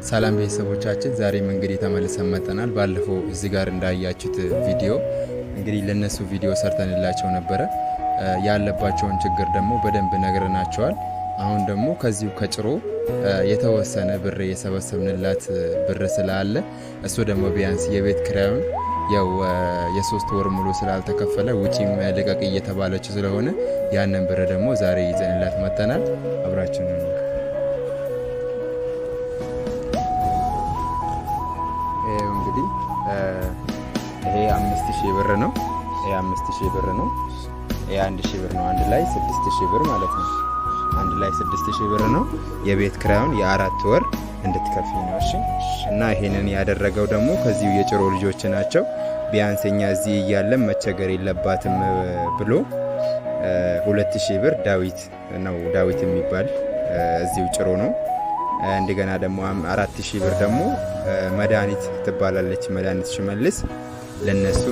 ሰላም ቤተሰቦቻችን ዛሬም እንግዲህ ተመልሰን መጥተናል። ባለፈው እዚህ ጋር እንዳያችሁት ቪዲዮ እንግዲህ ለነሱ ቪዲዮ ሰርተንላቸው ነበረ። ያለባቸውን ችግር ደግሞ በደንብ ነግረናቸዋል። አሁን ደግሞ ከዚሁ ከጭሮ የተወሰነ ብር የሰበሰብንላት ብር ስላለ እሱ ደግሞ ቢያንስ የቤት ኪራዩን ያው የ3 ወር ሙሉ ስላልተከፈለ ውጪም ልቀቅ እየተባለች ስለሆነ ያንን ብር ደግሞ ዛሬ ይዘንላት መጥተናል። አብራችን ነው። እንግዲህ ይሄ 5000 ብር ነው። ይሄ 5000 ብር ነው። ይሄ 1000 ብር ነው። አንድ ላይ 6000 ብር ማለት ነው። አንድ ላይ 6000 ብር ነው። የቤት ኪራዩን የ4 ወር እንድትከፊ ነው። እሺ። እና ይሄንን ያደረገው ደግሞ ከዚሁ የጭሮ ልጆች ናቸው። ቢያንስኛ እዚህ እያለን መቸገር የለባትም ብሎ 2000 ብር ዳዊት ነው። ዳዊት የሚባል እዚሁ ጭሮ ነው። እንደገና ደግሞ 4000 ብር ደግሞ መድኃኒት ትባላለች። መድኃኒት ሽመልስ ለነሱ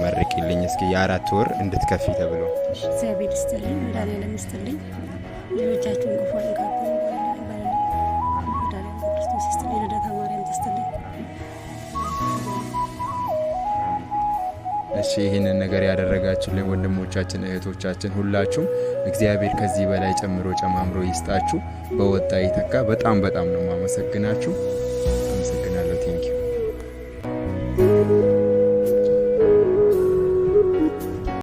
መርቂልኝ እስኪ የ4 ወር እንድትከፊ ተብሎ እግዚአብሔር ይስጥልኝ። መድኃኒዓለም ይስጥልኝ። ልጆቻችሁን ክፉ አይንካችሁ። መድኃኒዓለም ክርስቶስ ይስጥልኝ። ረዳታ ማርያም ትስጥልኝ። እሺ ይህንን ነገር ያደረጋችሁልን ወንድሞቻችን እህቶቻችን ሁላችሁም እግዚአብሔር ከዚህ በላይ ጨምሮ ጨማምሮ ይስጣችሁ። በወጣ ይተካ። በጣም ነው ማመሰግናችሁ።